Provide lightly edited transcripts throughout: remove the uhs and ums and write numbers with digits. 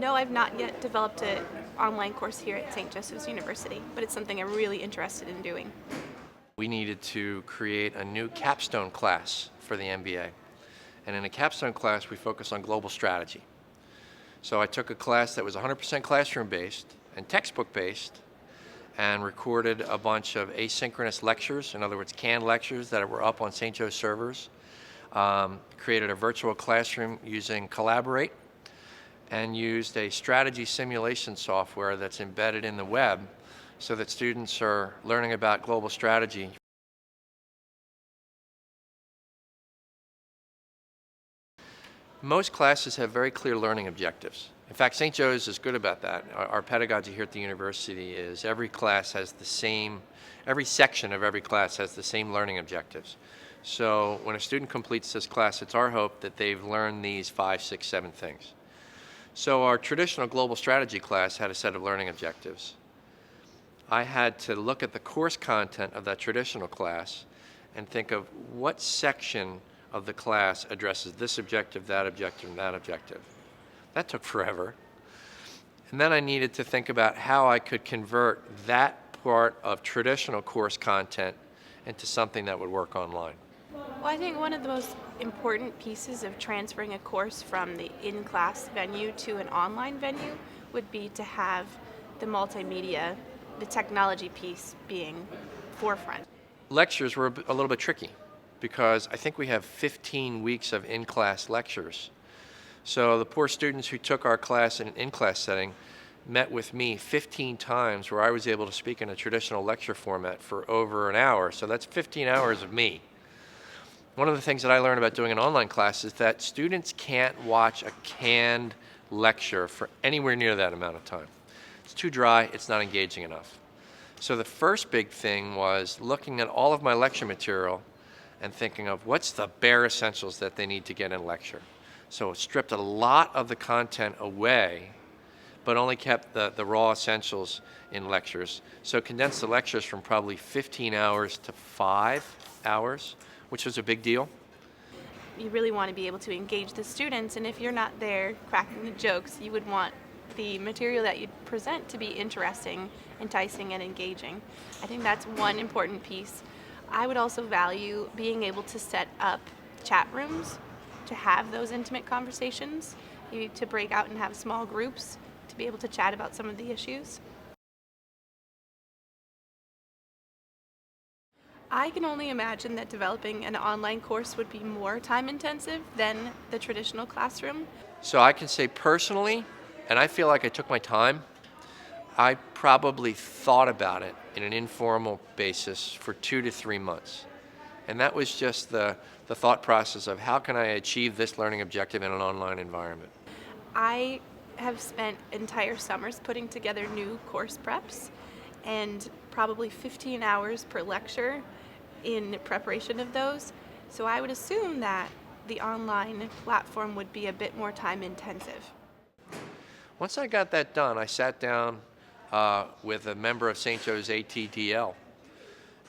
No, I've not yet developed an online course here at St. Joseph's University, but it's something I'm really interested in doing. We needed to create a new capstone class for the MBA. And in a capstone class, we focus on global strategy. So I took a class that was 100% classroom-based and textbook-based and recorded a bunch of asynchronous lectures, in other words, canned lectures that were up on St. Joe's servers, created a virtual classroom using Collaborate, and used a strategy simulation software that's embedded in the web so that students are learning about global strategy. Most classes have very clear learning objectives. In fact, St. Joe's is good about that. Our pedagogy here at the university is every section of every class has the same learning objectives. So when a student completes this class, it's our hope that they've learned these 5, 6, 7 things. So our traditional global strategy class had a set of learning objectives. I had to look at the course content of that traditional class and think of what section of the class addresses this objective, that objective, and that objective. That took forever. And then I needed to think about how I could convert that part of traditional course content into something that would work online. Well, I think one of the most important pieces of transferring a course from the in-class venue to an online venue would be to have the multimedia, the technology piece being forefront. Lectures were a little bit tricky because I think we have 15 weeks of in-class lectures. So the poor students who took our class in an in-class setting met with me 15 times where I was able to speak in a traditional lecture format for over an hour. So that's 15 hours of me. One of the things that I learned about doing an online class is that students can't watch a canned lecture for anywhere near that amount of time. It's too dry, it's not engaging enough. So the first big thing was looking at all of my lecture material and thinking of what's the bare essentials that they need to get in lecture. So it stripped a lot of the content away, but only kept the raw essentials in lectures. So condensed the lectures from probably 15 hours to 5 hours, which was a big deal. You really want to be able to engage the students, and if you're not there cracking the jokes, you would want the material that you present to be interesting, enticing, and engaging. I think that's one important piece. I would also value being able to set up chat rooms to have those intimate conversations, to break out and have small groups to be able to chat about some of the issues. I can only imagine that developing an online course would be more time intensive than the traditional classroom. So I can say personally, and I feel like I took my time, I probably thought about it in an informal basis for 2 to 3 months. And that was just the thought process of how can I achieve this learning objective in an online environment. I have spent entire summers putting together new course preps and probably 15 hours per lecture in preparation of those. So I would assume that the online platform would be a bit more time intensive. Once I got that done, I sat down with a member of St. Joe's ATDL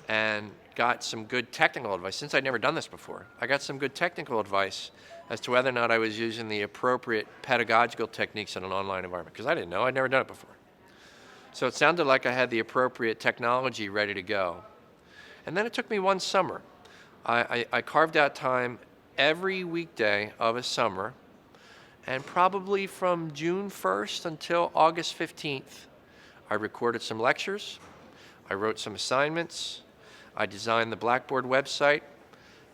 and got some good technical advice. Since I'd never done this before, I got some good technical advice as to whether or not I was using the appropriate pedagogical techniques in an online environment, because I didn't know, I'd never done it before. So it sounded like I had the appropriate technology ready to go. And then it took me one summer. I carved out time every weekday of a summer, and probably from June 1st until August 15th, I recorded some lectures, I wrote some assignments, I designed the Blackboard website,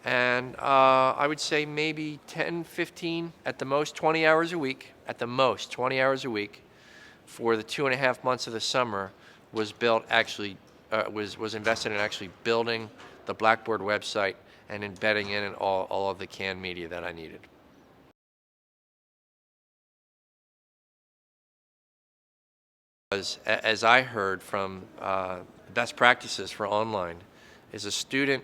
and I would say maybe 10, 15, at the most 20 hours a week, for the 2.5 months of the summer was was invested in actually building the Blackboard website and embedding in all of the canned media that I needed. As I heard from best practices for online, is a student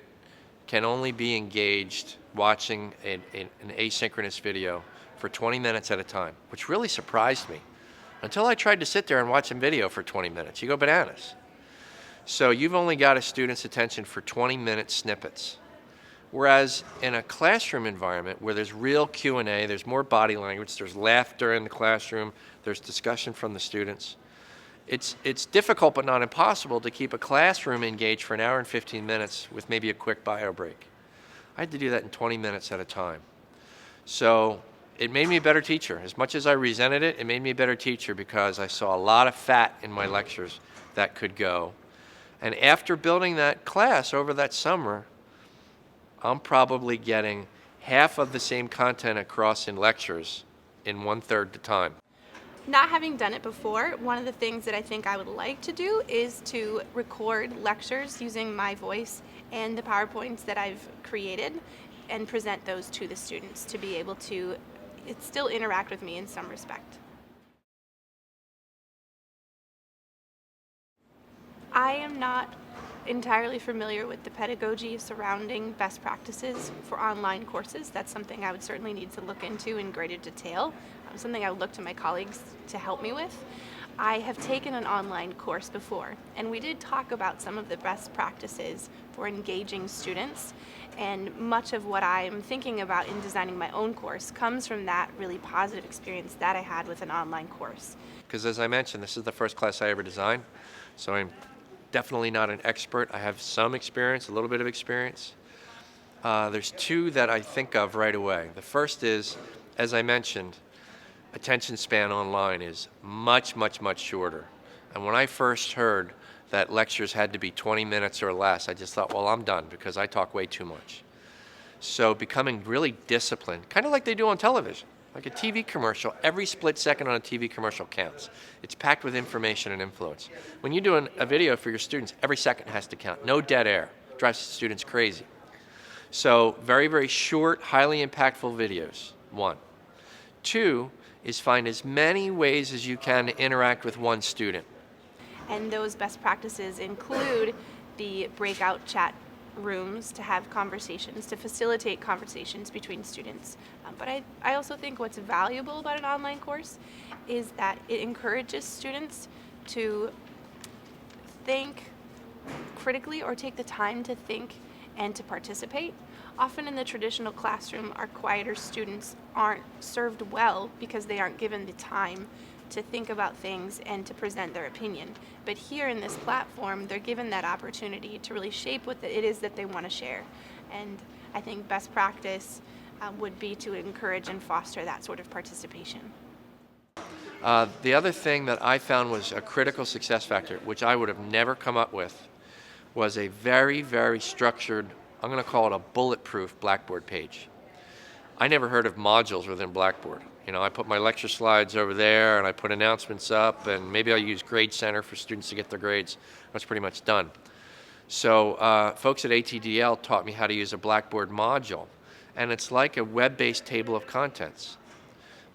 can only be engaged watching an asynchronous video for 20 minutes at a time, which really surprised me. Until I tried to sit there and watch a video for 20 minutes. You go bananas. So you've only got a student's attention for 20-minute snippets. Whereas in a classroom environment where there's real Q&A, there's more body language, there's laughter in the classroom, there's discussion from the students, it's difficult but not impossible to keep a classroom engaged for an hour and 15 minutes with maybe a quick bio break. I had to do that in 20 minutes at a time. So it made me a better teacher. As much as I resented it, it made me a better teacher because I saw a lot of fat in my lectures that could go. And after building that class over that summer, I'm probably getting half of the same content across in lectures in 1/3 the time. Not having done it before, one of the things that I think I would like to do is to record lectures using my voice and the PowerPoints that I've created and present those to the students to be able to still interact with me in some respect. I am not entirely familiar with the pedagogy surrounding best practices for online courses. That's something I would certainly need to look into in greater detail, something I would look to my colleagues to help me with. I have taken an online course before, and we did talk about some of the best practices for engaging students, and much of what I'm thinking about in designing my own course comes from that really positive experience that I had with an online course. Because as I mentioned, this is the first class I ever designed, so I'm definitely not an expert. I have some experience, a little bit of experience. There's two that I think of right away. The first is, as I mentioned, attention span online is much, much, much shorter. And when I first heard that lectures had to be 20 minutes or less, I just thought, well, I'm done because I talk way too much. So becoming really disciplined, kind of like they do on television. Like a TV commercial, every split second on a TV commercial counts. It's packed with information and influence. When you're doing a video for your students, every second has to count. No dead air. Drives students crazy. So very, very short, highly impactful videos, one. Two is find as many ways as you can to interact with one student. And those best practices include the breakout chat rooms to have conversations, to facilitate conversations between students. But I also think what's valuable about an online course is that it encourages students to think critically or take the time to think and to participate. Often in the traditional classroom, our quieter students aren't served well because they aren't given the time to think about things and to present their opinion. But here in this platform, they're given that opportunity to really shape what it is that they want to share. And I think best practice would be to encourage and foster that sort of participation. The other thing that I found was a critical success factor, which I would have never come up with, was a very, very structured, I'm going to call it a bulletproof Blackboard page. I never heard of modules within Blackboard. You know, I put my lecture slides over there and I put announcements up and maybe I'll use Grade Center for students to get their grades. That's pretty much done. So folks at ATDL taught me how to use a Blackboard module, and it's like a web-based table of contents.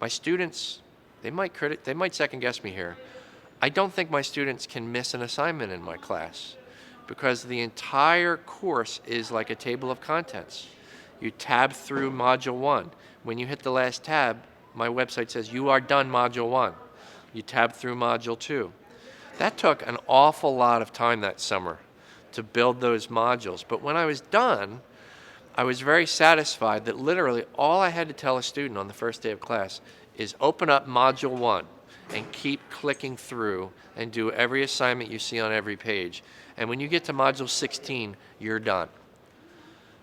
My students, they might second guess me here. I don't think my students can miss an assignment in my class because the entire course is like a table of contents. You tab through Module 1. When you hit the last tab, my website says you are done Module 1. You tab through Module 2. That took an awful lot of time that summer to build those modules. But when I was done, I was very satisfied that literally all I had to tell a student on the first day of class is open up Module 1 and keep clicking through and do every assignment you see on every page. And when you get to Module 16, you're done.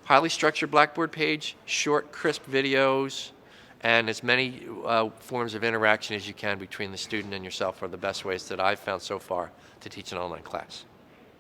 Highly structured Blackboard page, short, crisp videos, and as many forms of interaction as you can between the student and yourself are the best ways that I've found so far to teach an online class.